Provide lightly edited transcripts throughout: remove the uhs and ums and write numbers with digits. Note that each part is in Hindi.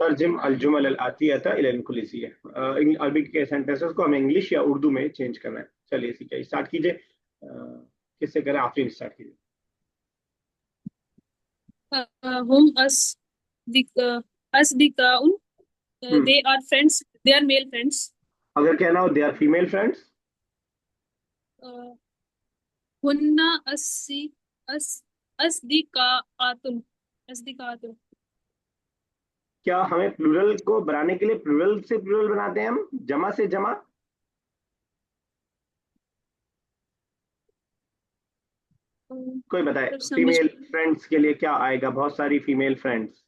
तर्जिम अल जुमल अल आतियता इला इंग्लिशिया। अरबी के सेंटेंसेस को हमें इंग्लिश या उर्दू में चेंज करना है। चलिए सीखिए, स्टार्ट कीजिए। किससे करें? आफरीन स्टार्ट कीजिए। हम असदिकाउन, hmm. They are friends, they are male friends. अगर कहना हो दे आर फीमेल फ्रेंड्स। हुन्ना अस्सी अस असदिकातुन, असदिकातुन। क्या हमें प्लूरल को बनाने के लिए प्लूरल से प्लूरल बनाते हैं हम, जमा से जमा? कोई बताए। फिर समझ। फीमेल फ्रेंड्स के लिए क्या आएगा? बहुत सारी फीमेल फ्रेंड्स।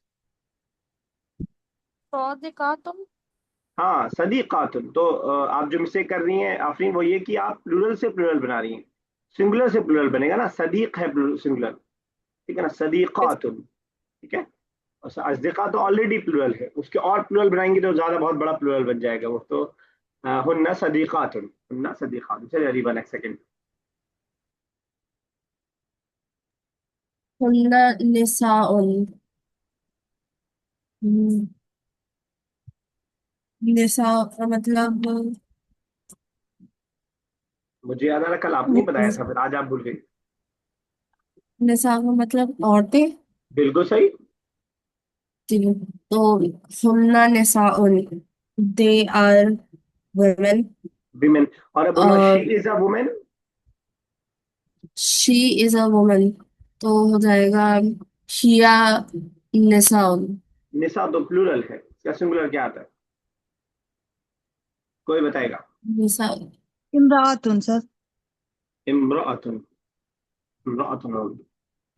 सौदिकातुन। हाँ, सदीकातुन। तो आप जो मिस्टेक कर रही हैं आफरीन, वो ये कि आप प्लूरल से प्लूरल बना रही हैं। सिंगुलर से प्लूरल बनेगा ना, सदीक है सिंगुलर। ठीक है ना, सदीकातुन। ठीक है। और अजदिका तो ऑलरेडी प्लूरल है, उसके और प्लूरल बनाएंगे तो ज्यादा बहुत बड़ा प्लूरल बन जाएगा वो तो। हुन्ना सदीकातुन, हुन्ना सदीकातुन। चलिए अरीबा, नेक्स्ट सेकंड। हुन्ना निसाउन। हम्म, निसा का मतलब मुझे याद आ रहा कल आपने ही बताया था, फिर आज आप भूल गई। निसा का मतलब औरतें। बिल्कुल सही। तो हुन्ना निसाउन, दे आर वुमेन। विमेन। और अब बोलो शी और is a women. She is a woman, तो हो जाएगा हिया निसाउन। निसा तो प्लूरल है, इसका सिंगुलर क्या आता है? कोई बताएगा? निसा। इमरातुन सर। इम्राअतुन। इम्राअतुन।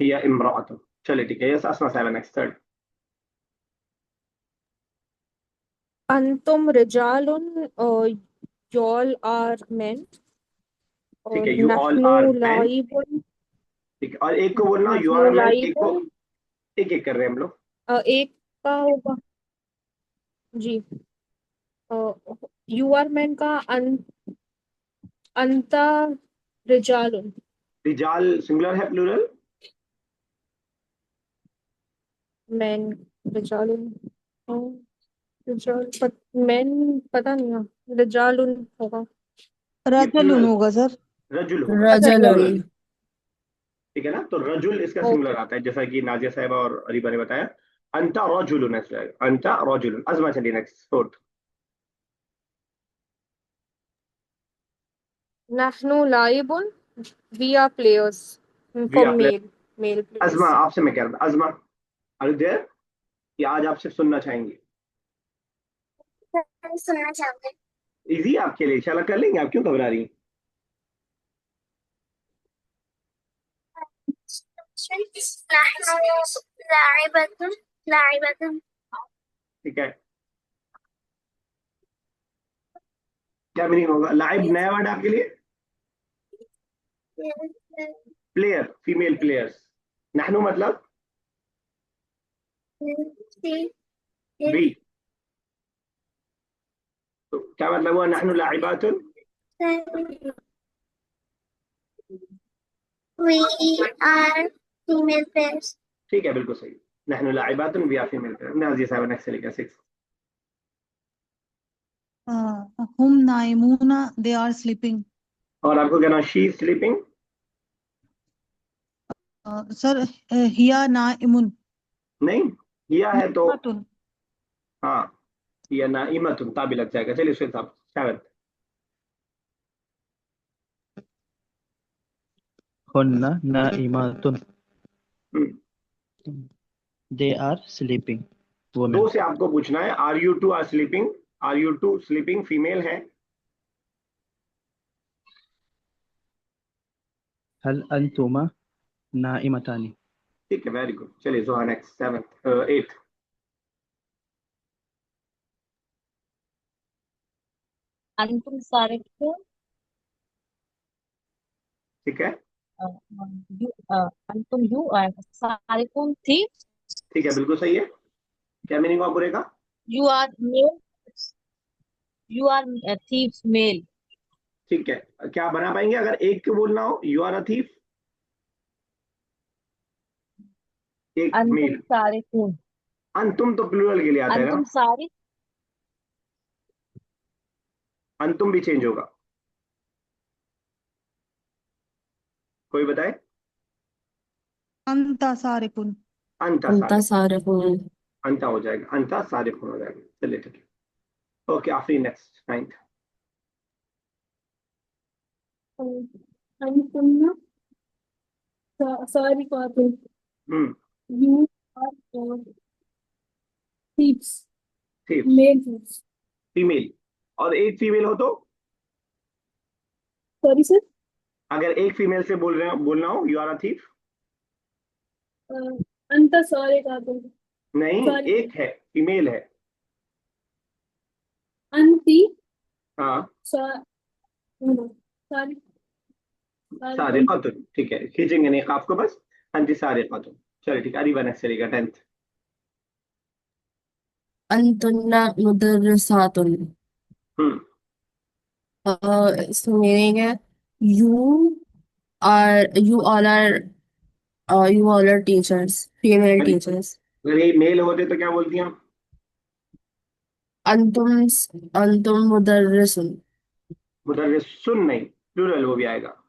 हिया इम्राअतुन। चलिए ठीक है, यस असमा साहब, नेक्स्ट थर्ड। अंतुम रिजालुन और यॉल आर मेन। ठीक और है, यू ऑल नहनु आर मैन। लाइबुन। ठीक है, और एक को बोलना यू नहनु आर मैन, एक को। लाइबुन। एक एक कर रहे हैं हम लोग। एक का होगा जी। यू आर मैन का अंता रिजालुन। रिजाल सिंगुलर है प्लूरल? मैन रिजालुन। मैन पता नहीं है, रिजालुन होगा। ये रजलुन प्लूरल। होगा सर। रजुल होगा, अच्छा इसका रजलन। प्लूरल। ठीक है ना, तो रजुल इसका ओके। सिंगुलर आता है, जैसा कि नाजिया साहबा और अरीबा ने बताया। अंता रजुलुन ऐसा है, अंता रजुलुन। अजमा चलिए नेक्स्ट फोर्थ। नहनु लाइबुन, we are players we for are play. Male, male अजमा, प्लेयर्स। आपसे मैं कह रहा था, अजमा आर यू देयर? कि आज आपसे सुनना चाहेंगे। सुनना चाहते इजी आपके लिए, इंशाल्लाह कर लेंगे, आप क्यों घबरा रही हैं? हैं। नहनु लाइबतुन, लाइबतुन। ठीक है। क्या मीनिंग होगा? लाइव नया वर्ड आपके लिए। Player, female players. नहनु मतलब भी। तो क्या मतलब हुआ नहनु लाइबातुन? We are female players. ठीक है, बिल्कुल सही। नहनु लाइबातुन we are female player. Nazia साहब नेक्स्ट चलिए, सिक्स। हुम नाइमूना, दे आर स्लीपिंग। और आपको कहना शी स्लीपिंग। सर हिया नाइमुन। नहीं, किया है तो। नाइमातुन। हाँ, या ना इमतुन ताबी लग जाएगा। चलिए उसके साथ सेवन। हुन्ना नाइमातुन, हम्म। They are sleeping two women. से आपको पूछना है, are you two are sleeping? Are you two sleeping female है। हल अंतुमा नाइमतानी। ठीक है, वेरी गुड। चलिए जोहा नेक्स्ट, सेवन एट। अंतुम सारिकुन। ठीक है। यू अंतुम यू आर सारिकुन थी। ठीक है, बिल्कुल सही है। क्या मीनिंग हुआ पूरे का? You are male, you are thief male. ठीक है। क्या बना पाएंगे अगर एक को बोलना हो, यू आर अ थीफ? एक अंतुम मेल। सारिकुन। अंतुम तो प्लूरल के लिए आता है ना, अंतुम सारी, अंतुम भी चेंज होगा, कोई बताए। anta sarikun. अंता अंता सारे, सारिकुन। अंता हो जाएगा, अंता सारे हो जाएगा। चलिए ठीक है, ओके आफरी नेक्स्ट नाइन्थ। अंतुम सारिकातुन। Hmm, You are thieves. Thieves, Male thieves. Female, और एक फीमेल हो तो, Sorry, sir. अगर एक फीमेल से बोल रहे हो, बोलना हो you are a thief, Anta sarikatun. नहीं Sorry. एक है, फीमेल है। Anti हाँ, sa no. Sari सारे sarikatun. कतुल, ठीक है, खींचेंगे नहीं आपको बस, अंति सारे कतुल। चलो ठीक है, अरीबा नेक्स्ट चलेगा 10th। अंतुन्ना मुदर्रिसातुन। हम्म, इसका मीनिंग है you you all are you all are teachers, female अगर टीचर्स। अगर ये मेल होते तो क्या बोलती हैं आप? अंतुम अंतुम मुदर्रिसुन। मुदर्रिसुन नहीं, प्लूरल वो भी आएगा।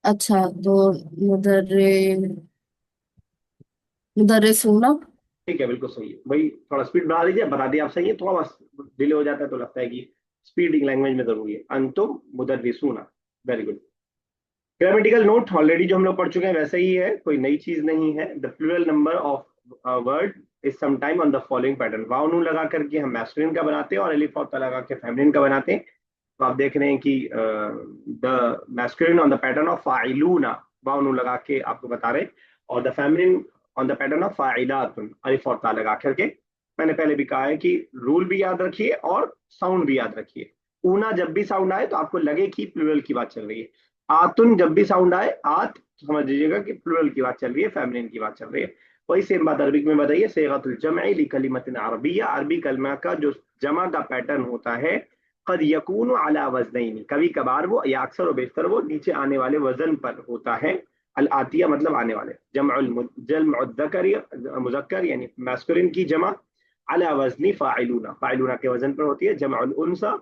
अच्छा, तो मुदर्रे मुदर्रिसूना। ठीक है, बिल्कुल सही है भाई, थोड़ा स्पीड बढ़ा दीजिए, बता दिए आप सही है, थोड़ा बस डिले हो जाता है तो लगता है कि स्पीडिंग लैंग्वेज में जरूरी है। अंतुम मुदर्रिसूना, very good. Grammatical note already जो हम लोग पढ़ चुके हैं वैसा ही है, कोई नई चीज नहीं है। The plural number of word is sometime on the following pattern, वाव नून लगा करके हम मैस्कुलिन का बनाते हैं और एलिफ और ता लगा के फेमिनिन का बनाते हैं। तो आप देख रहे हैं कि the masculine on the pattern of फाइलूना, वाव नून लगा के आपको बता रहे हैं, और the feminine on the pattern of फाइलातुन, अलिफ और ता लगा करके। मैंने पहले भी कहा है कि रूल भी याद रखिए और साउंड भी याद रखिए। ऊना जब भी साउंड आए तो आपको लगे कि प्लूरल की बात चल रही है, आतुन जब भी साउंड आए आत, समझ लीजिएगा कि प्लूरल की बात चल रही है, फेमिनिन की बात चल रही है। वही सेम बात अरबिक में बताइए, सेगतुल जमई लिकलिमतिन अरबिय्या, अरबी कलमा का जो जमा का पैटर्न होता है, कद यकून अला वजनैन, कभी कभार वो या अक्सर और बेशतर वो नीचे आने वाले वजन पर होता है। अल आतिया मतलब आने वाले, मुजक्कर यानी मैस्कुलिन की जमा, अला वजनी फाइलूना, फाइलूना के वजन पर होती है। जमउल उनसा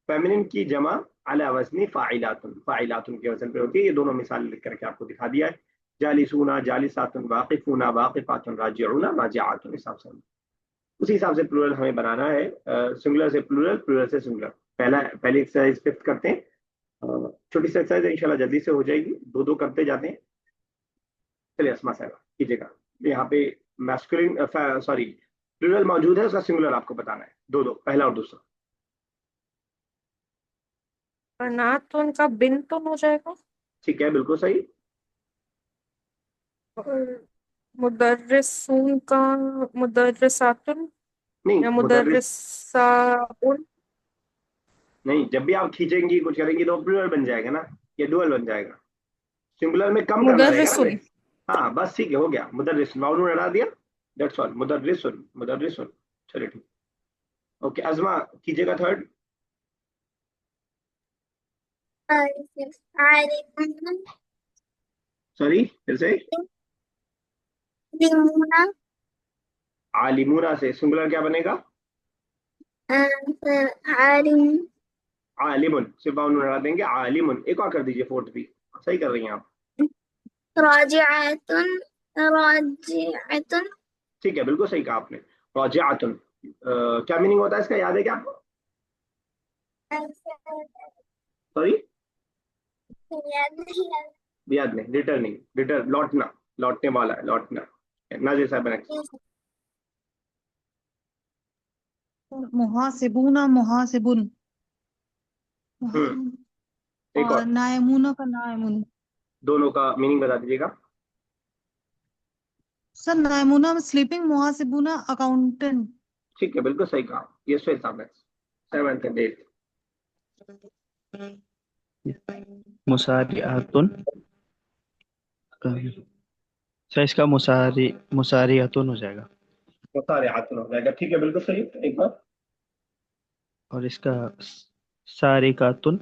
फेमिनिन की जमा, अला वजनी फाइलातुन, फाइलातुन के वजन पर होती है। ये दोनों मिसाल लिख करके आपको दिखा दिया है। जालिसूना जालिसातुन, वाकिफूना वाकिफातुन, राजिऊना राजिआतुन, हिसाब से उसी हिसाब से प्लूरल हमें बनाना है, सिंगुलर से प्लूरल, प्लूरल से सिंगुलर। पहली एक्सरसाइज फिफ्थ करते हैं, छोटी सी एक्सरसाइज इंशाल्लाह जल्दी से हो जाएगी, दो दो करते जाते हैं। चलिए अस्मा साहब कीजिएगा, यहाँ पे मैस्कुलिन सॉरी प्लूरल मौजूद है, उसका सिंगुलर आपको बताना है, दो दो, पहला और दूसरा। बनात तो उनका बिन तो हो जाएगा। ठीक है, बिल्कुल सही। और मुदर्रिसून का मुदर्रिसातुन नहीं या मुदर्रिस, मुदर्रिसाउन। नहीं जब भी आप खींचेंगी कुछ करेंगी तो प्लूरल बन जाएगा ना, ये डुअल बन जाएगा, सिंगुलर में कम करना रहेगा ना। मुदर्रिसुन। हाँ बस ठीक है, हो गया, मुदर्रिस वाउन हटा दिया, दैट्स ऑल, मुदर्रिसुन मुदर्रिसुन। चलिए ठीक, ओके अजमा कीजिएगा थर्ड। सॉरी फिर से, आलिमुना से सिंगुलर क्या बनेगा? आलिमुन, सिर्फ वाउन हटा देंगे, आलिमुन। एक और कर दीजिए, फोर्थ भी सही कर रही हैं आप। राजिअतुन राजिअतुन ठीक है, बिल्कुल सही कहा आपने, राजिअतुन। क्या मीनिंग होता है इसका, याद है क्या आपको? सॉरी, याद नहीं है। याद नहीं, रिटर्निंग, रिटर्न, लौटना, लौटने वाला है, लौटना। नाजिर साहब next। मुहासिबूना मुहासिबुन। एक और और, नायमूना का नायमुन। दोनों का मीनिंग बता दीजिएगा। सर नायमूना स्लीपिंग, मुहासिबूना अकाउंटेंट। ठीक है, बिल्कुल सही कहा, ये सही साहब नेक्स्ट, सेवंथ एंड एट। मुसारियातुन, अच्छा इसका मुसारियातुन हो जाएगा। तो सारे हाथ में हो जाएगा, ठीक है, बिल्कुल सही, एक बार। और इसका सारिकातुन,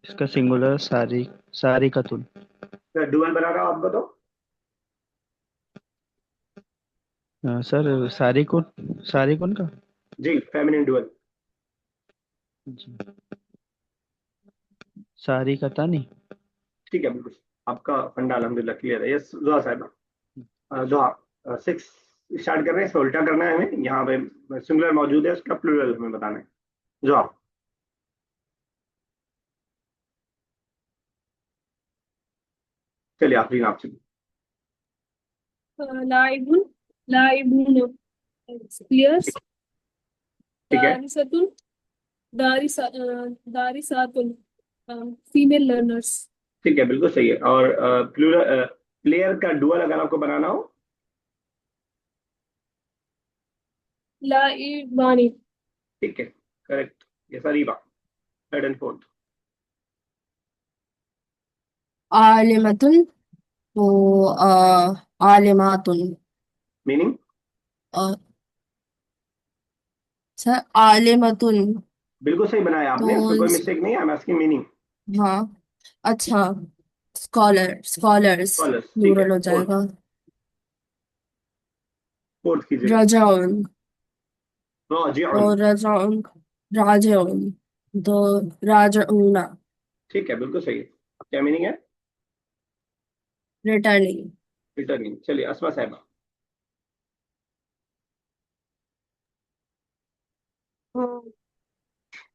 इसका सिंगुलर सारिकातुन। डुअल बना रहा हूं आपको तो, सर सारी कौन का? जी, फेमिनिन डुअल। जी। सारी का था नहीं। ठीक है, बिल्कुल। आपका फंडा अल्हम्दुलिल्लाह क्लियर है। यस दुआ साहब। दुआ 6 स्टार्ट कर रहे हैं, इसको उल्टा करना है हमें। यहाँ पे सिंगुलर मौजूद है, उसका प्लूरल हमें बताना है। दुआ। चलिए आफरीन आपसे। लाइबुन, लाइबुन ठीक प्लेयर्स, ठीक है। दारिसतुन, दारिसातुन फीमेल लर्नर्स, ठीक है, बिल्कुल सही है। और प्लूरल प्लेयर का डुअल अगर आपको बनाना हो। लाइबानी, ठीक है, करेक्ट। ये सरीबा, थर्ड एंड फोर्थ। आलिमतुन, तो आलिमातुन। मीनिंग। अ, सर आलिमतुन, बिल्कुल सही बनाया तो आपने, उसमें कोई मिस्टेक नहीं है। I am asking meaning. हाँ, अच्छा, स्कॉलर्स स्कॉलर्स, ठीक है। प्लूरल हो फोर्थ, जाएगा। फोर्थ कीजिएगा। रजाउन, तो राजिउन। रजाउन, राजिउन, तो राजऊना, ठीक है, बिल्कुल सही है। क्या मीनिंग है? रिटर्निंग। रिटर्निंग। चलिए अस्मा साहब।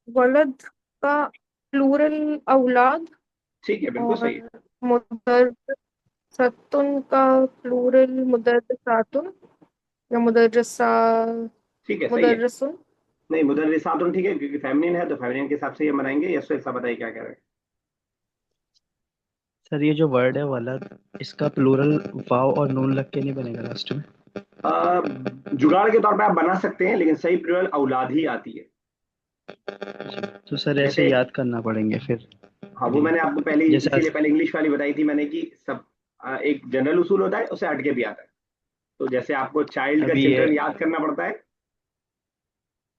वलद का प्लूरल औलाद, ठीक है, बिल्कुल सही है। और मुदर्रिसतुन का प्लूरल मुदर्रिसातुन या ठीक है, सही है। मुदर्रिसुन। नहीं, मुदर्रिसातुन ठीक है, क्योंकि फेमिनिन है तो फेमिनिन के हिसाब से ये बनाएंगे। यस ऐसा बताइए क्या कह रहे सर ये जो वर्ड है वलद, इसका प्लूरल वाव और नून लग के नहीं बनेगा लास्ट में? हैं। जुगाड़ के तौर पे आप बना सकते हैं, लेकिन सही प्लूरल औलाद ही आती है। तो सर ऐसे जैसे, याद करना पड़ेंगे फिर। हाँ, वो जी। मैंने आपको पहले जैसे इसीलिए पहले इंग्लिश वाली बताई थी मैंने कि सब एक जनरल उसूल होता है, उसे हटके भी आता है। तो जैसे आपको चाइल्ड का अभी ये चिल्ड्रन याद करना पड़ता है,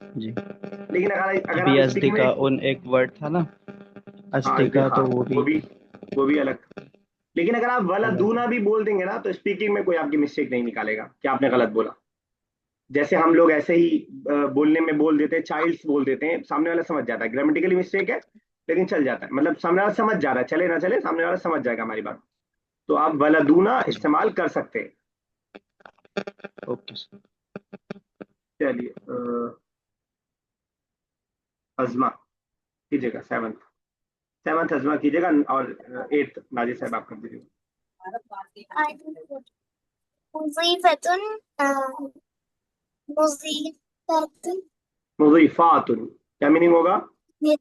जी, लेकिन अगर अभी आप अजदी स्पीकिंग का में। उन एक वर्ड था ना, हाँ, अजदी का, हाँ, तो वो वो भी भी, वो भी अलग। लेकिन अगर आप वाला अलग है। दूना भी बोल देंगे ना, तो स्पीकिंग में कोई आपकी मिस्टेक नहीं निकालेगा कि आपने गलत बोला। जैसे हम लोग ऐसे ही बोलने में बोल देते हैं, चाइल्ड्स बोल देते हैं, सामने वाला समझ जाता है। ग्रामेटिकली मिस्टेक है, लेकिन चल जाता है। मतलब सामने वाला समझ जा रहा है, चले ना चले सामने वाला समझ जाएगा हमारी बात। तो आप वाला दूना इस्तेमाल कर सकते हैं। Okay sir. चलिए अजमा कीजिएगा। सेवन्थ, सेवन्थ अजमा कीजिएगा। और एट्थ नाजिर साहब आप कर दीजिएगा। मुज़ीफ़तुन, मुज़ीफ़तुन, मुज़ीफ़ातुन, क्या मीनिंग होगा? ये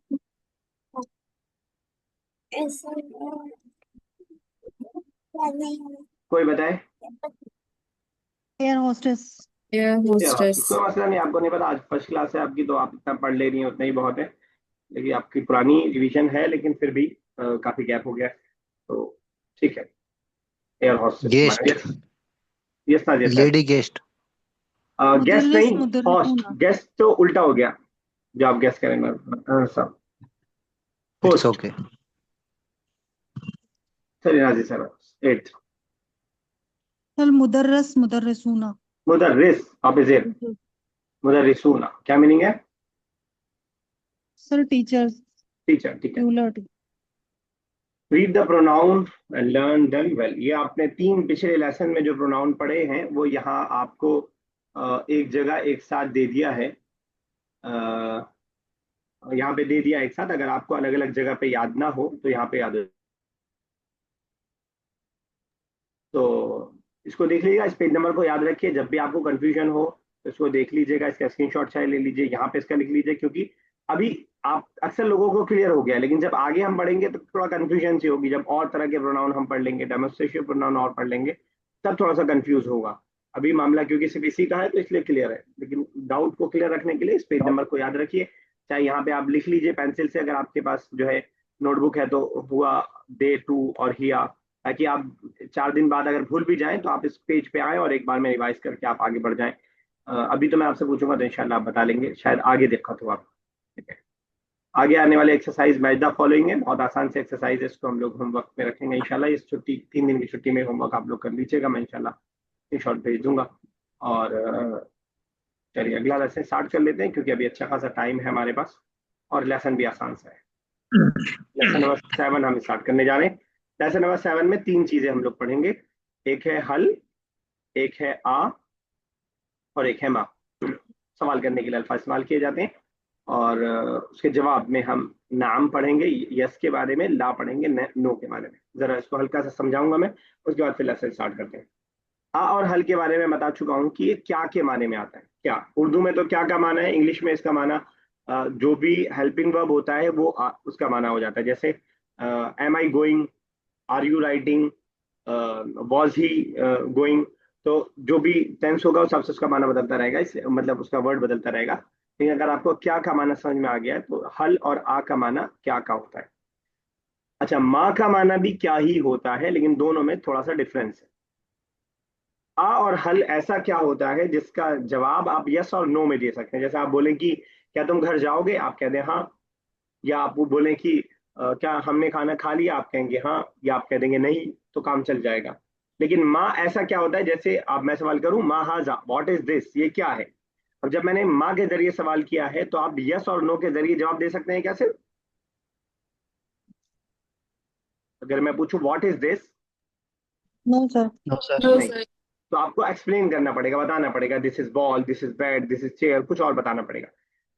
ऐसा नहीं कोई बताए? Air hostess. एयर या होस्टेस। कोई मसला नहीं, आपको नहीं पता, आज फर्स्ट क्लास है आपकी, तो आप इतना पढ़ ले रही हैं उतना ही बहुत है। लेकिन आपकी पुरानी रिवीजन है, लेकिन फिर भी काफी गैप हो गया है, तो ठीक है। एयर हॉस्टेस गेस्ट, हमारा। यस, यस नाजिर साहब। Lady guest. गेस्ट मुदर्रिस नहीं, हॉस्ट। मुदर्रिसूना। गेस्ट तो उल्टा हो गया, जो आप गेस्ट करेंगे सब। It's host. ओके। चलिए नाजिर साहब एट्थ। सर मुदर्रस मुदर्रिसूना। मुदर्रिस ऑपोजिट, मुदर्रिसूना क्या मीनिंग है? सर टीचर्स, टीचर, ठीक है। Plural. Read the pronoun and learn them well. ये आपने तीन पिछले लेसन में जो प्रोनाउन पढ़े हैं वो यहाँ आपको एक जगह एक साथ दे दिया है। यहाँ पे दे दिया एक साथ। अगर आपको अलग अलग जगह पे याद ना हो तो यहाँ पे याद हो। तो इसको देख लीजिएगा, इस पेज नंबर को याद रखिए। जब भी आपको कंफ्यूजन हो तो इसको देख लीजिएगा, इसका स्क्रीनशॉट चाहे ले लीजिए, यहाँ पे इसका लिख लीजिए। क्योंकि अभी आप अक्सर लोगों को क्लियर हो गया है, लेकिन जब आगे हम बढ़ेंगे तो थोड़ा कंफ्यूजन सी होगी। जब और तरह के प्रोनाउन हम पढ़ लेंगे, डेमोस्ट्रेटिव प्रोनाउन और पढ़ लेंगे, तब थोड़ा सा कंफ्यूज होगा। अभी मामला क्योंकि सिर्फ इसी का है तो इसलिए क्लियर है, लेकिन डाउट को क्लियर रखने के लिए इस पेज नंबर को याद रखिए। चाहे यहाँ पे आप लिख लीजिए पेंसिल से, अगर आपके पास जो है नोटबुक है, तो हुआ, दे, टू और हिया, ताकि आप 4 दिन बाद अगर भूल भी जाएं तो आप इस पेज पे आए और एक बार में रिवाइज करके आप आगे बढ़ जाएं। अभी तो मैं आपसे पूछूंगा तो इंशाल्लाह आप बता लेंगे, शायद आगे दिक्कत हो आप। ठीक है। आगे आने वाले एक्सरसाइज मैच द फॉलोइंग है, बहुत आसान से एक्सरसाइज है, इसको हम लोग होमवर्क में रखेंगे इंशाल्लाह। इस छुट्टी 3 दिन की छुट्टी में होमवर्क आप लोग कर लीजिएगा, मैं इंशाल्लाह स्क्रीनशॉट भेज दूंगा। और चलिए अगला लेसन स्टार्ट कर लेते हैं, क्योंकि अभी अच्छा खासा टाइम है हमारे पास और लेसन भी आसान सा है। लेसन नंबर 7 हम स्टार्ट करने जा रहे हैं। लेसन नंबर 7 में 3 चीजें हम लोग पढ़ेंगे, एक है हल, एक है आ और एक है माँ। सवाल करने के लिए अल्फाज इस्तेमाल किए जाते हैं, और उसके जवाब में हम नाम पढ़ेंगे, यस के बारे में, ला पढ़ेंगे, नो के बारे में। जरा इसको हल्का सा समझाऊंगा मैं, उसके बाद फिर लेसन स्टार्ट करते हैं। आ और हल के बारे में बता चुका हूं कि ये क्या के माने में आता है। क्या उर्दू में तो क्या का माना है, इंग्लिश में इसका माना जो भी हेल्पिंग वर्ब होता है वो उसका माना हो जाता है। जैसे am I going, are you writing, was he going. तो जो भी टेंस होगा उस हिसाब से उसका माना बदलता रहेगा, इसलिए मतलब उसका वर्ड बदलता रहेगा। लेकिन अगर आपको क्या का माना समझ में आ गया है तो हल और आ का माना क्या का होता है। अच्छा, माँ का माना भी क्या ही होता है, लेकिन दोनों में थोड़ा सा डिफरेंस है। आ और हल ऐसा क्या होता है जिसका जवाब आप यस और नो में दे सकते हैं। जैसे आप बोलें कि क्या तुम घर जाओगे, आप कह दें हाँ। या आप वो बोलें कि क्या हमने खाना खा लिया, आप कहेंगे हाँ, या आप कह देंगे नहीं, तो काम चल जाएगा। लेकिन माँ ऐसा क्या होता है, जैसे आप मैं सवाल करूं माँ हाजा व्हाट इज दिस, ये क्या है। अब जब मैंने माँ के जरिए सवाल किया है तो आप यस और नो के जरिए जवाब दे सकते हैं क्या सिर्फ। अगर मैं पूछूं what is this, No, sir. No sir. No, नहीं, sir. तो आपको एक्सप्लेन करना पड़ेगा, बताना पड़ेगा, this is ball, this is bat, this is chair, कुछ और बताना पड़ेगा।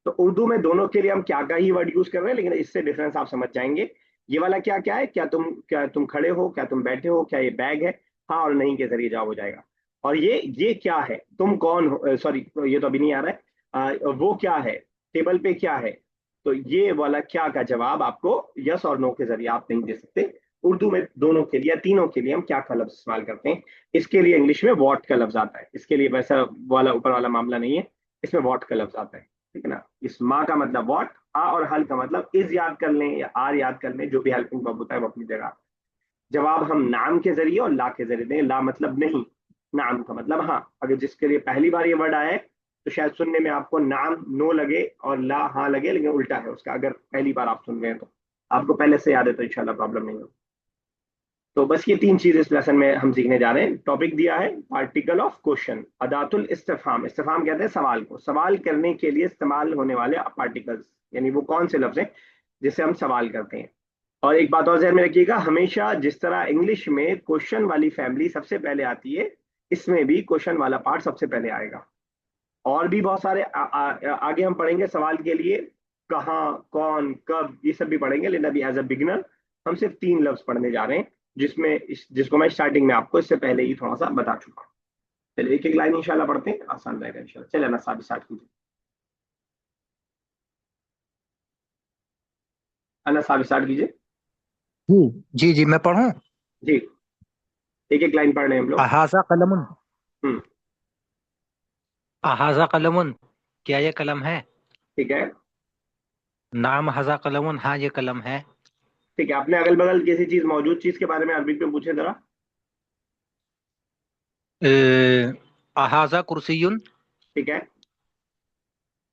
तो उर्दू में दोनों के लिए हम क्या का ही वर्ड यूज कर रहे हैं, लेकिन इससे डिफरेंस आप समझ जाएंगे। ये वाला क्या क्या है, क्या तुम खड़े हो, क्या तुम बैठे हो, क्या ये बैग है, हाँ और नहीं के जरिए जवाब हो जाएगा। और ये क्या है, तुम कौन हो, सॉरी ये तो अभी नहीं आ रहा है, वो क्या है, टेबल पे क्या है। तो ये वाला क्या का जवाब आपको यस और नो के जरिए आप नहीं दे सकते। उर्दू में दोनों के लिए या तीनों के लिए हम क्या का लफ्ज इस्तेमाल करते हैं। इसके लिए इंग्लिश में वॉट का लफ्ज आता है, इसके लिए वैसा वाला ऊपर वाला मामला नहीं है, इसमें वॉट का लफ्ज आता है। ठीक है ना। इस माँ का मतलब वॉट, आ और हल का मतलब इज याद कर लें या आर याद कर लें, जो भी हेल्पिंग वर्ब होता है वो अपनी जगह। जवाब हम नाम के जरिए और ला के जरिए दें। ला मतलब नहीं, नाम का मतलब हाँ। अगर जिसके लिए पहली बार ये वर्ड आया है तो शायद सुनने में आपको नाम नो लगे और ला हाँ लगे, लेकिन उल्टा है उसका। अगर पहली बार आप सुन रहे हैं तो आपको पहले से याद है तो इंशाल्लाह प्रॉब्लम नहीं होगी। तो बस ये 3 चीज इस लेसन में हम सीखने जा रहे हैं। टॉपिक दिया है पार्टिकल ऑफ क्वेश्चन, अदातुल इस्तिफहाम। इस्तिफहाम कहते हैं सवाल को, सवाल करने के लिए इस्तेमाल होने वाले पार्टिकल्स, यानी वो कौन से लफ्ज हैं जिससे हम सवाल करते हैं। और एक बात और ध्यान में रखिएगा, हमेशा जिस तरह इंग्लिश में क्वेश्चन वाली फैमिली सबसे पहले आती है, इसमें भी क्वेश्चन वाला पार्ट सबसे पहले आएगा। और भी बहुत सारे आगे हम पढ़ेंगे सवाल के लिए, कहाँ, कौन, कब, ये सब भी पढ़ेंगे। लेकिन अभी एज अ बिगिनर हम सिर्फ 3 लफ्ज पढ़ने जा रहे हैं, जिसको मैं स्टार्टिंग में आपको इससे पहले ही थोड़ा सा बता चुका हूँ। चलिए एक एक लाइन इंशाल्लाह पढ़ते हैं, आसान रहेगा इंशाल्लाह। चलिए ना साहब स्टार्ट कीजिए। अनस साहब स्टार्ट कीजिए। जी जी जी, मैं पढ़ूं। जी, एक एक लाइन पढ़ रहे हैं हम लोग। अहाजा कलमुन। हम्म, अहाजा कलमुन, क्या ये कलम है? ठीक है। नाम हजा कलमुन, हाँ ये कलम है। ठीक है, अपने अगल बगल किसी चीज मौजूद चीज के बारे में अरबी में पूछे जरा। अहाजा कुर्सियुन, ठीक है,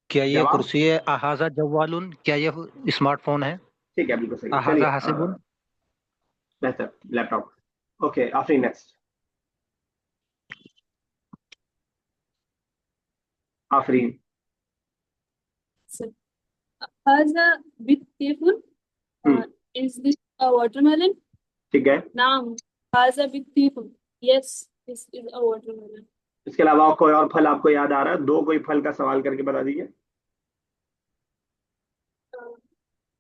क्या ये जवाब। कुर्सी है? अहाजा जवालुन, क्या ये स्मार्टफोन है? ठीक है, बिल्कुल सही। चलिए अहाजा हसिबुन। बेहतर, laptop. Okay, Afri next. Afreen. So, has a bit teaspoon. Hmm, Is this a watermelon? ठीक है। Naam. Has a bit teaspoon. Yes, this is a watermelon. इसके अलावा कोई और फल आपको याद आ रहा है? दो कोई फल का सवाल करके बता दीजिए।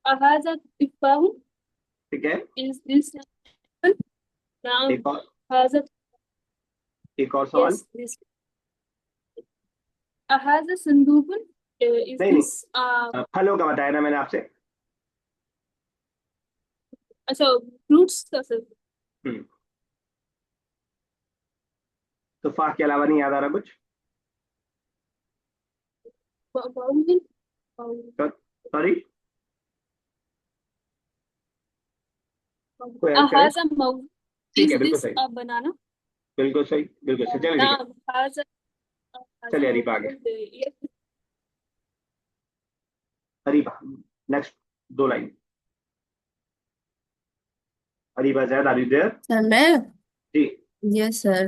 Has a tuffahu. ठीक है, Is this an apple? Naam. एक और, Has a एक और सवाल। yes, this. Has a sandukun. Is नहीं this फलों का बताया ना मैंने आपसे। अच्छा फ्रूट्स का सर हम्म, तुफाह के अलावा नहीं याद आ रहा कुछ? बाउल सॉरी, कोई ऐड करे। has a mouth. ठीक Is है, बिल्कुल this सही, a banana? बिल्कुल सही, बिल्कुल सही। चलिए ठीक है, Naam. Has चलिए a अरीबा आगे। yes. Areeba next, 2 line. Areeba Zaid, are you there? Sir मैं जी, yes sir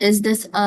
Is this a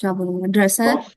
क्या बोलूँगा, dresser? Box.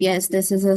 Yes, this is a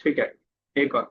ठीक है, एक और,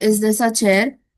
Is this a chair?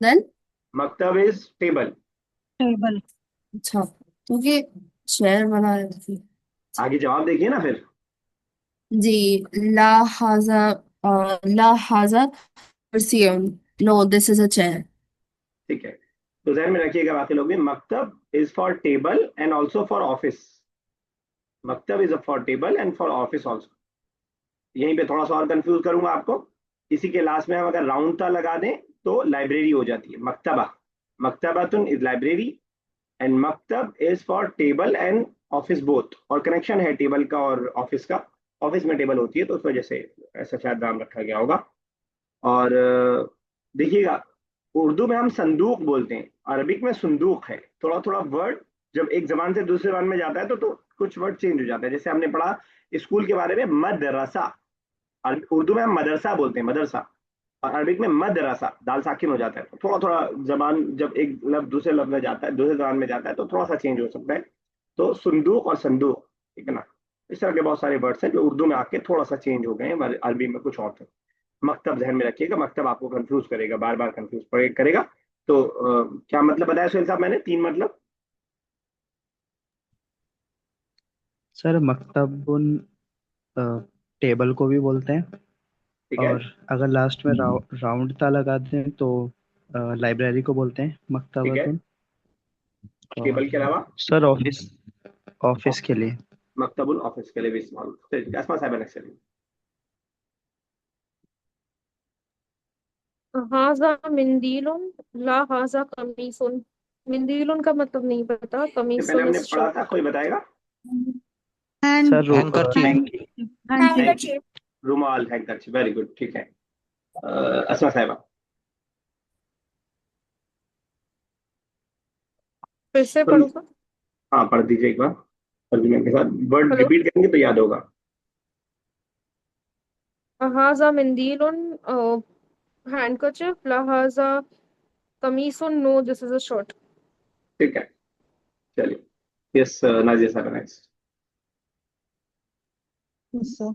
Then? मकतब इज टेबल। Table. अच्छा, क्योंकि chair बना है तो फिर- आगे जवाब देखिए ना फिर। जी, ला हाजा ला हाजा कुर्सी। No, this is a chair. ठीक है, तो ध्यान में रखिएगा बाकी लोग भी, मकतब is for table and also for office. मकतब is for table and for office also. यहीं पे थोड़ा सा और कंफ्यूज करूंगा आपको। इसी के लास्ट में हम अगर राउंड ता लगा दें तो लाइब्रेरी हो जाती है, मकतबा। मकतबातुन इज लाइब्रेरी एंड मकतब is for table and office both, और कनेक्शन है टेबल का और ऑफिस का। ऑफिस में टेबल होती है तो उस वजह से ऐसा शायद नाम रखा गया होगा। और देखिएगा, उर्दू में हम संदूक बोलते हैं, अरबिक में सुंदूक है। थोड़ा थोड़ा वर्ड जब एक जबान से दूसरे जबान में जाता है तो कुछ वर्ड चेंज हो जाता है। जैसे हमने पढ़ा स्कूल के बारे में, मदरसा। उर्दू में हम मदरसा बोलते हैं, मदरसा, और अरबिक में मदरसा, दाल साकिन हो जाता है। तो थोड़ा थोड़ा जबान जब एक लफ्ज दूसरे लफ्ज में जाता है, दूसरे जबान में जाता है तो थोड़ा सा चेंज हो सकता है। तो सुंदूक और संदूक, ठीक है ना, इस तरह के बहुत सारे वर्ड्स हैं जो उर्दू में आके थोड़ा सा चेंज हो गए हैं, अरबी में कुछ और थे। मकतब ध्यान में रखिएगा, मकतब आपको कंफ्यूज करेगा, बार बार कंफ्यूज करेगा। तो क्या मतलब बताया सुहेल साहब मैंने, 3 मतलब? सर मकतबुन टेबल को भी बोलते हैं, ठीक है, और अगर लास्ट में राउंड ता लगा दें तो लाइब्रेरी को बोलते हैं ठीक है, मकतबतुन। टेबल और के अलावा सर ऑफिस ऑफिस के लिए मकतबुल ऑफिस के लिए भी इस्तेमाल होता है। असमा साहब नेक्स्ट चलिए। हाजा मिंदीलुन, ला हाजा कमीसुन। मिंदीलुन का मतलब नहीं पता, ये पहले कमीसुन हमने इज पढ़ा शॉर्ट। था, कोई बताएगा? Hand, sir handkerchief. hand, handkerchief. handkerchief. रुमाल, हैंकरचीफ, वेरी गुड, ठीक है। असमा साहब, फिर से पढ़ो सर। हाँ पढ़ दीजिए एक बार, तर्जुमे के साथ। Word hello. रिपीट करेंगे तो याद होगा। हाजा मिंदीलुन हैंडकरचिफ, ला हाजा कमीसुन, no this is a short. ठीक है, चलिए, यस नाजिया साहब नेक्स्ट। Yes, sir.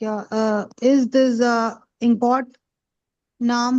क्या is this a import? नाम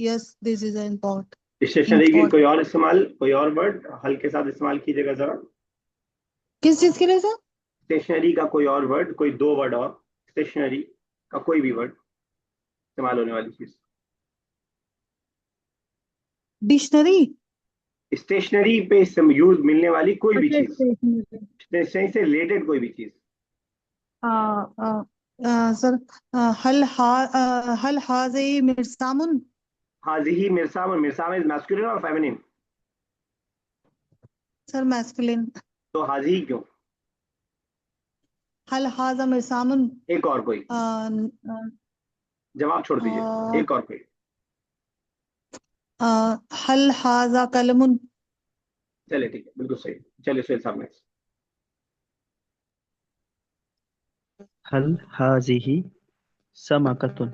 Yes, this is an import. Stationery की Import. कोई और इस्तेमाल, कोई और वर्ड हल के साथ इस्तेमाल कीजिएगा जरा। किस चीज के लिए सर? स्टेशनरी का कोई और वर्ड, कोई 2 वर्ड और, स्टेशनरी का कोई भी वर्ड, इस्तेमाल होने वाली चीज। डिक्शनरी? स्टेशनरी पे यूज मिलने वाली कोई भी अच्छा, चीज, स्टेशनरी। स्टेशनरी से रिलेटेड कोई भी चीज। सर, हल हाज़ी मिर्सामुन? हाजिही मिर्साम, और मिर्साम इज मैस्कुलिन और फेमिनिन, सर मैस्कुलिन। तो हाजिही क्यों? हल हाज़ा मिर्सामुन? एक और कोई जवाब छोड़ दीजिए, एक और कोई। हल हाज़ा कलमुन? चलिए ठीक है, बिल्कुल सही। चलिए सुहेल साहब नेक्स्ट। हल हाजिही समाकतुन।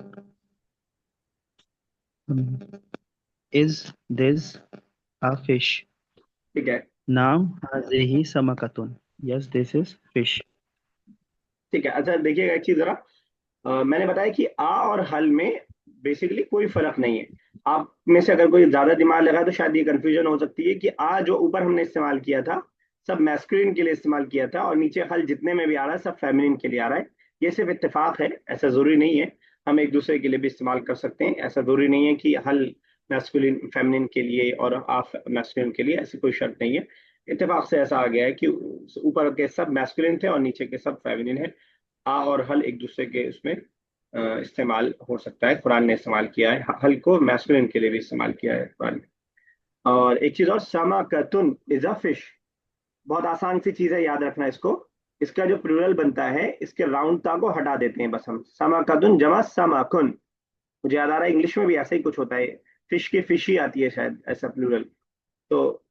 Is this a fish? ठीक है, नाम हाजिही समाकतुन। Yes this is fish. ठीक है। अच्छा देखिएगा एक चीज जरा, मैंने बताया कि आ और हल में बेसिकली कोई फर्क नहीं है। आप में से अगर कोई ज्यादा दिमाग लगाए तो शायद ये कंफ्यूजन हो सकती है कि आ जो ऊपर हमने इस्तेमाल किया था सब मैस्कुलिन के लिए इस्तेमाल किया था, और नीचे हल जितने में भी आ रहा है सब फेमिनिन के लिए आ रहा है। ये सिर्फ इत्तेफाक है, ऐसा जरूरी नहीं है। हम एक दूसरे के लिए भी इस्तेमाल कर सकते हैं, ऐसा जरूरी नहीं है कि हल मैस्कुलिन फेमिनिन के लिए और आ मैस्कुलिन के लिए, ऐसी कोई शर्त नहीं है। इत्तेफाक से ऐसा आ गया है कि ऊपर के सब मैस्कुलिन थे और नीचे के सब फेमिनिन है। आ और हल एक दूसरे के उसमें इस्तेमाल हो सकता है। कुरान ने इस्तेमाल किया है हल को, मैस्कुलिन के लिए भी इस्तेमाल किया है कुरान ने। और एक चीज और, समाकतुन इज अ फिश। बहुत आसान सी चीज है, याद रखना इसको। इसका जो प्लूरल बनता है, इसके राउंड ता को हटा देते हैं बस हम, समाकतुन जमा समाकुन। मुझे याद आ रहा है इंग्लिश में भी ऐसा ही कुछ होता है, फिश की फिशी आती है शायद, ऐसा प्लूरल। तो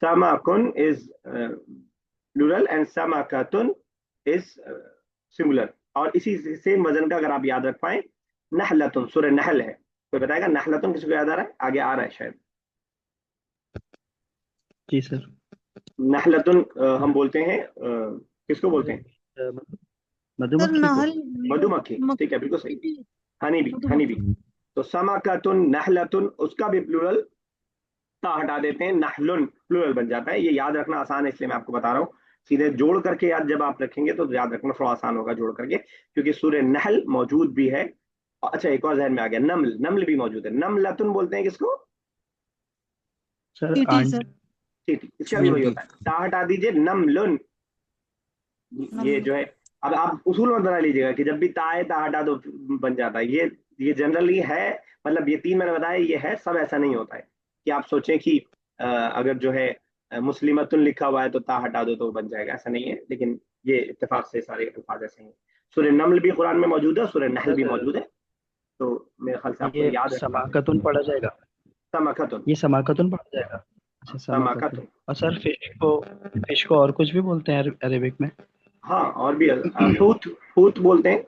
समाकुन इज प्लूरल एंड समाकातुन इज सिंगुलर। और इसी सेम वजन का अगर आप याद रख पाए, नहलतुन, सूरह नहल है, कोई बताएगा नहलतुन किसको याद आ रहा है? आगे आ रहा है शायद। जी सर। नहलतुन हम बोलते हैं किसको बोलते हैं? सर सर मधुमक्खी को। नहल मधुमक्खी, ठीक है, बिल्कुल सही। Honey bee, honey bee. मधुमक्खी। तो समाकातुन नहलतुन, उसका भी प्लूरल ता हटा देते हैं, नहलुन प्लूरल बन जाता है। ये याद रखना आसान है, इसलिए मैं आपको बता रहा हूँ। सीधे जोड़ करके याद जब आप रखेंगे तो याद रखना थोड़ा आसान होगा जोड़ करके, क्योंकि सूर्य नहल मौजूद भी है। अच्छा, एक और जहन में आ गया, नमल, नमल भी मौजूद है। नमलतुन बोलते हैं किसको? सर चींटी आंट। सर। ठीक, इसका भी वही होता है, ता हटा दीजिए, नमलुन। ये नमल। जो है, अब आप उसूल मत बना लीजिएगा कि जब भी ता है ता हटा दो बन जाता है। ये जनरली है, मतलब ये तीन मैंने बताया ये है, सब ऐसा नहीं होता है कि आप सोचें कि अगर जो है मुस्लिमतुन लिखा हुआ है तो ता हटा दो तो बन जाएगा, ऐसा नहीं है। लेकिन ये इत्तेफाक से सारे अल्फाज ऐसे हैं। सूरह नमल भी कुरान में मौजूद है, सूरह नहल भी सर मौजूद है। तो मेरे ख्याल से आपको ये याद रखना है। समाकतुन पढ़ा जाएगा। समाकतुन, ये समाकतुन पढ़ा जाएगा। अच्छा समाकतुन। समाकतुन। और सर फिश को और कुछ भी बोलते हैं अरेबिक में। हाँ, और भी फूत, फूत बोलते हैं।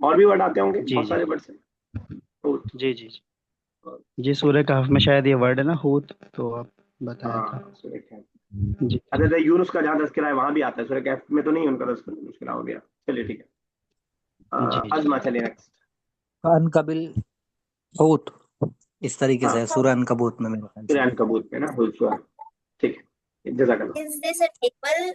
और भी वर्ड आते होंगे, जी बहुत जी सारे वर्ड्स हैं। फूत। जी जी जी। सूर्य कहफ में शायद ये वर्ड है ना, हूत, तो आप बताया था। हाँ, सूर्य कहफ। जी अच्छा, तो यूनुस का जहाँ तस्करा है वहां भी आता है, सूर्य कहफ में तो नहीं उनका तस्करा हो गया। चलिए ठीक है। जी जी। अजमा, चलिए नेक्स्ट। अनकबिल हूत, इस तरीके से हाँ, है सूरह अनकबूत में मेरे ख्याल से। सूर्य अनकबूत में ना, हुत हुआ। ठीक है, जज़ाकल्लाह। Is this a table?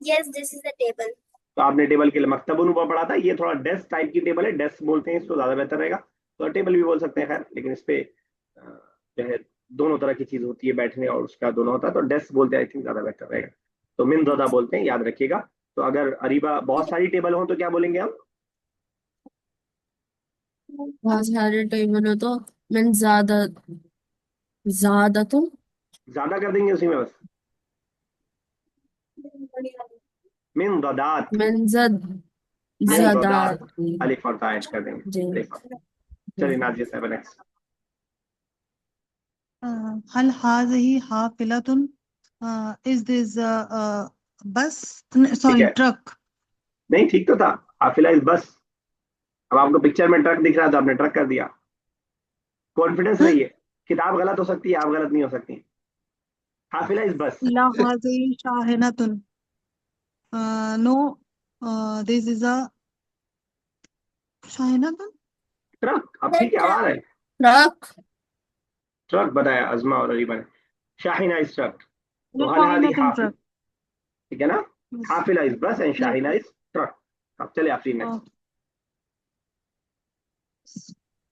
Yes, this is a table. तो आपने टेबल के लिए मकतबुन ऊपर पढ़ा था, ये थोड़ा डेस्क टाइप की टेबल है, डेस्क बोलते हैं इसको, ज्यादा बेहतर रहेगा। तो टेबल भी बोल सकते हैं खैर, लेकिन इस पे जो है दोनों तरह की चीज होती है, बैठने और उसका दोनों होता है, तो डेस्क बोलते हैं, आई थिंक ज्यादा बेहतर रहेगा। तो मिनज़दा बोलते हैं, याद रखिएगा। तो अगर अरीबा बहुत सारी टेबल हो तो क्या बोलेंगे हम? बहुत सारे टेबल हो तो मैं ज्यादा तो ज्यादा कर देंगे उसी में बस, मिनज़दात, मैं ज्यादा मिनज़दात, अलिफ और ता ऐड कर देंगे, जी अलिफ और ता। चलिए नाजिया साहब नेक्स्ट। हल हाज़िही हाफिलतुन. Is this a bus? ठीक Sorry, है, truck. नहीं ठीक तो था, हाफिला इस बस। अब आपको पिक्चर में ट्रक दिख रहा था, आपने ट्रक कर दिया। Confidence Huh? रहिए, किताब गलत हो सकती है, आप गलत नहीं हो सकती। हाफिला इज बस। La hazihi shahinatun. No, this is a shahinatun. Truck, अब The ठीक है, truck. आवाज है। ट्रक ट्रक बताया अजमा और अरीबा ने। Shahina is truck. La तो हल हादी shahinatun हाफिल, truck. ठीक है ना? Yes. हाफिला इज बस and Yes. Shahina is truck. अब चले आप Uh, नेक्स्ट।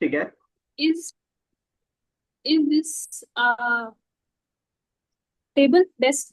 ठीक है, Is this a table, desk?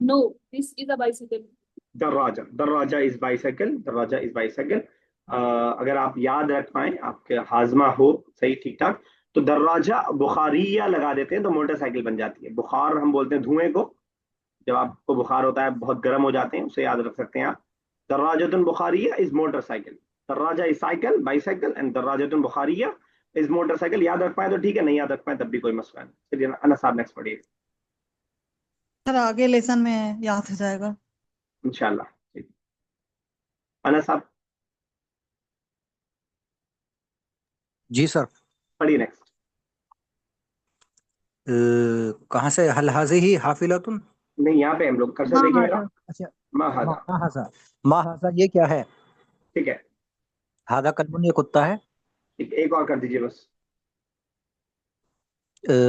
No, this is a bicycle. दर्राजा, दर्राजा इज बाइसाइकिल, दर्राजा इज बाइसाइकिल। अगर आप याद रख पाए, आपके हाजमा हो सही ठीक ठाक, तो दर्राजा बुखारिया लगा देते हैं तो मोटरसाइकिल बन जाती है। बुखार हम बोलते हैं धुएं को, जब आपको बुखार होता है, बहुत गर्म हो जाते हैं, उसे याद रख सकते हैं आप। दर्राजतुन बुखारिया इज मोटरसाइकिल। दर्राजा इज साइकिल, बाइसाइकिल, एंड दर्राजतुन बुखारिया इज मोटरसाइकिल। याद रख पाए तो ठीक है, नहीं याद रख पाए तब भी कोई मसला नहीं। चलिए अनस साहब नेक्स्ट पढ़िए सर आगे लेसन में याद हो जाएगा. इंशाल्लाह। ठीक। अनस साहब जी सर। पढ़िए नेक्स्ट। कहाँ से? हल हाज़िही हाफिलतुन। नहीं, यहाँ पे हम लोग कर्सर हाँ देखिए हाँ मेरा। सर. अच्छा। मा हाजा, मा हाजा, मा हाजा ये क्या है? ठीक है। हादा कल्बुन ये कुत्ता है। ठीक, एक और कर दीजिए बस।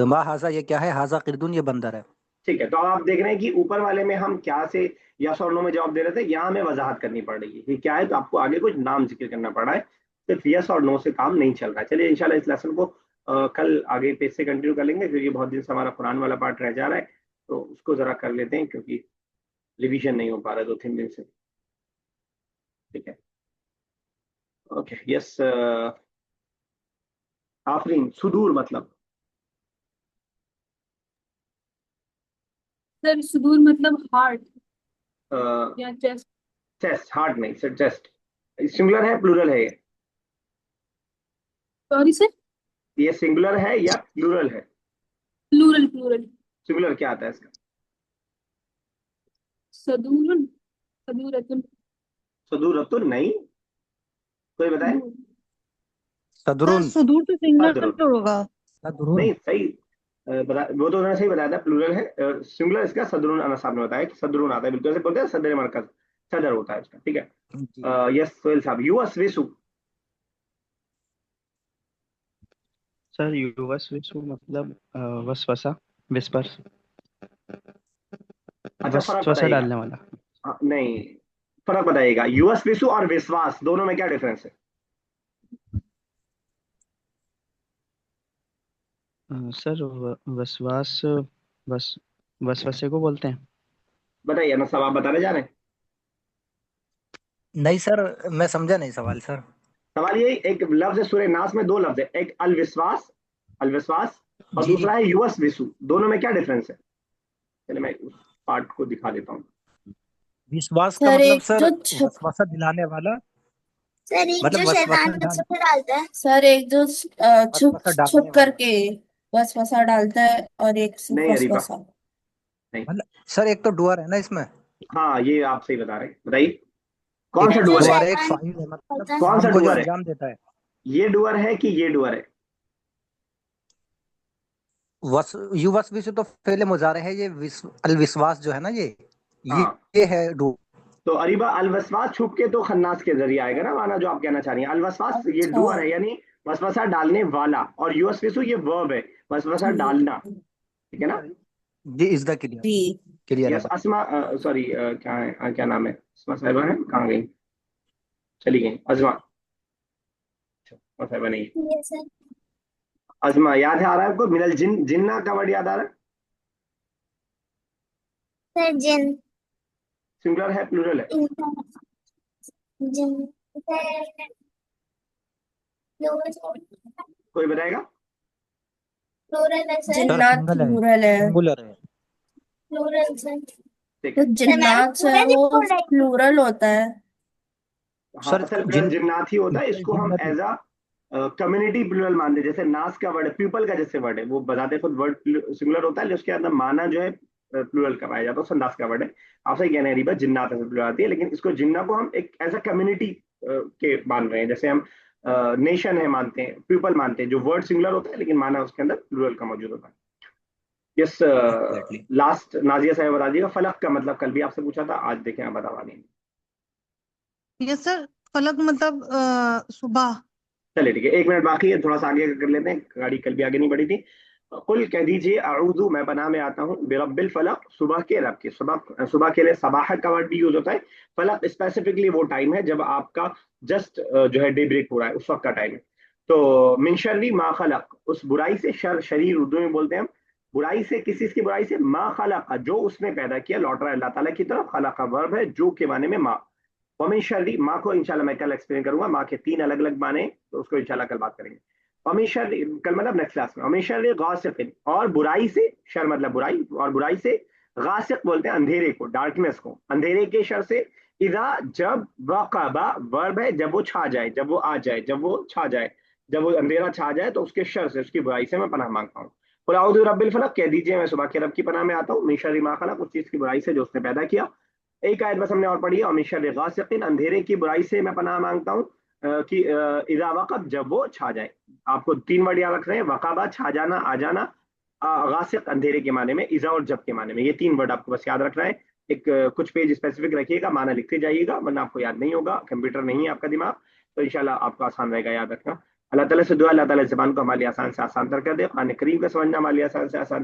मा हाजा ये क्या है? हाजा किरदुन ये बंदर है। ठीक है, तो अब आप देख रहे हैं कि ऊपर वाले में हम क्या से यस और नो में जवाब दे रहे थे, यहाँ हमें वजाहत करनी पड़ रही है कि क्या है, तो आपको आगे कुछ नाम जिक्र करना पड़ा है, सिर्फ यस और नो से काम नहीं चल रहा है। चलिए इंशाल्लाह इस लेसन को कल आगे पेज से कंटिन्यू कर लेंगे, क्योंकि बहुत दिन से हमारा कुरान वाला पार्ट रह जा रहा है, तो उसको जरा कर लेते हैं, क्योंकि रिवीजन नहीं हो पा रहा है 2-3 दिन से। ठीक है, ओके, यस। आफरीन, सुदूर मतलब सर सुदूर मतलब हार्ट या चेस्ट? चेस्ट, हार्ट नहीं सर, चेस्ट। सिंगुलर है प्लूरल है ये? सॉरी सर, ये सिंगुलर है या प्लूरल है? Plural plural. सिंगुलर क्या आता है इसका? सदूरन, सदूरतुन। सदूरतुन नहीं, कोई बताए? सर सदरुन। सुदूर तो सदरुन सिंगुलर होगा। सदरुन। नहीं, सही बता, वो तो उन्होंने सही बताया था, प्लूरल है। सिंगुलर इसका सदरुन, अना साहब ने बताया कि सदरुन आता है, बिल्कुल ऐसे बोलते हैं, सदर मरकज, सदर होता है इसका, ठीक है। जी। यस सोहेल साहब, युवस्विसु। सर युवस्विसु मतलब वसवसा, विस्पर, अच्छा, फर्क वसवसा बताइएगा। डालने वाला। नहीं, फर्क बताइएगा, युवस्विसु और विश्वास दोनों में क्या डिफरेंस है? सर वसवास, वस वसवसे को बोलते हैं। बताइए ना, सब आप बताने जा रहे हैं। नहीं सर, मैं समझा नहीं सवाल सर। सवाल ये, एक लफ्ज है सूरह नास में, दो लफ्ज है, एक अलविश्वास, अलविश्वास, और जी। दूसरा है युवस्विसु, दोनों में क्या डिफरेंस है? चलिए मैं उस पार्ट को दिखा देता हूँ। विश्वास का सर मतलब एक सर जो छुप वसवसा दिलाने वाला, सर एक मतलब जो वसवसा शैतान बच्चों को डालता है। सर एक जो छुप वसवसा छुप डालने वाला, करके वसवसा डालता है, और एक सिर्फ नहीं अरीबा, वसवसा। नहीं। मतलब सर एक तो डुअर है ना इसमें। हाँ, ये आप सही बता रहे हैं, बताइए कौन सा एक सर जो डुअर है? डुअर है, एक शैतान फाइल है, मतलब होता है। कौन सा काम को जो डुअर है? अंजाम देता है। ये डुअर है कि ये डुअर है? युवस्वी से तो फेले मुजारे है, ये अलविश्वास जो है ना, ये हाँ, ये है डुअर। तो अरीबा अलवसवास छुप के तो खन्नास के जरिए आएगा ना, माना जो आप कहना चाह रही हैं। अलवसवास ये अच्छा। डुअर है, यानी वसवसा डालने वाला, और युवस्विसु ये वर्ब है, वसवसा जी डालना, ठीक है ना। जी इज द क्लियर, जी। क्लियर है यस, बात। अस्मा, सॉरी, क्या है, क्या नाम है, अस्मा साहिबा है, कहाँ गई, चली गई अजमा, अस्मा साहिबा नहीं है। ये सर अजमा याद है, आ रहा है आपको? मिनल जिन, जिन्ना का वर्ड याद आ रहा है? सर जिन, सिंगुलर है प्लूरल है? इंसान, जिन सर कोई बताएगा? प्लूरल है सर। सर जिन्नात सिंगल है, प्लूरल है। सिंगुलर है। Plural sir. ठीक तो है। सर मैंने जिन्नात जो पूरा है नहीं वो बोल रही थी। प्लूरल होता है। हाँ, सर असल प्लूरल जिन्नात ही होता है, इसको हम जिन्नत। एज अ कम्युनिटी प्लूरल मानते हैं। जैसे नास का वर्ड पीपल का जैसे वर्ड है, वो बताते खुद वर्ड सिंगुलर होता है, लेकिन उसके अंदर माना जो है प्लूरल का पाया जाता है, संदास का वर्ड है। आप सही कह रहे हैं रीबा, जिन्नात से प्लूरल आती है, लेकिन इसको जिन्ना को हम एक एज अ कम्युनिटी के मान रहे हैं, जैसे हम नेशन है मानते हैं, पीपल मानते हैं, जो वर्ड सिंगुलर होता है लेकिन माना उसके अंदर प्लूरल का मौजूद होता है। Yes, exactly. लास्ट नाजिया साहब बता दीजिएगा, फलक का मतलब कल भी आपसे पूछा था, आज देखें आप बता पा रही हैं। यस सर, फलक मतलब सुबह। चलिए ठीक है, 1 मिनट बाकी है, थोड़ा सा आगे कर लेते हैं, गाड़ी कल भी आगे नहीं बढ़ी थी। कुल कह दीजिए, अऊज़ु, मैं पनाह में आता हूँ, बिरब्बिल फलक, सुबह के रब के। सुबह, सुबह के लिए सबाह का वर्ड भी यूज होता है। फलक स्पेसिफिकली वो टाइम है जब आपका जस्ट जो है डे ब्रेक हो रहा है, उस वक्त का टाइम है। तो मिन शर्री मा खलक, उस बुराई से, शरीर उर्दू में बोलते हैं हम, बुराई से, किसी की बुराई से, मा खलक, जो उसने पैदा किया, लौट रहा है अल्लाह ताला की तरफ। खलक का वर्ब है, जो के माने में मा। वमिन शर्री, माँ को इंशाल्लाह मैं कल एक्सप्लेन करूंगा, माँ के 3 अलग अलग माने, तो उसको इंशाल्लाह कल बात करेंगे। वमिन शर्री, कल मतलब नेक्स्ट क्लास में। वमिन शर्री गासिकिन, और बुराई से, शर मतलब बुराई, और बुराई से, गासिक बोलते हैं अंधेरे को, डार्कनेस को, अंधेरे के शर से। इदा, जब, वक़बा वर्ब है, जब वो छा जाए, जब वो आ जाए, जब वो छा जाए, जब वो अंधेरा छा जाए, तो उसके शर से, उसकी बुराई से मैं पनाह मांगता हूँ। कुल औज़ु बिरब्बिल फलक, कह दीजिए मैं सुबह के रब की पनाह में आता हूँ, मिन शर्री मा खलक, उस चीज की बुराई से जो उसने पैदा किया। एक आयत बस हमने और पढ़ी है, और मिन शर्रि गासिकिन, अंधेरे की बुराई से मैं पनाह मांगता हूँ, कि इदा वक़ब, जब वो छा जाए। आपको 3 वर्ड याद रख रहे हैं, वक़ाबा छा जाना, आ जाना, गासिक अंधेरे के माने में, इजा और जब के माने में, ये 3 वर्ड आपको बस याद रखना है। एक कुछ पेज स्पेसिफिक रखिएगा, माना लिखते जाइएगा, वरना आपको याद नहीं होगा, कंप्यूटर नहीं है आपका दिमाग, तो इंशाल्लाह आपको आसान रहेगा याद रखना। अल्लाह ताला से दुआ, अल्लाह ताला ज़बान को हमारे लिए आसान से आसान तर कर दे, कुरान करीम का समझना हमारे लिए आसान से आसान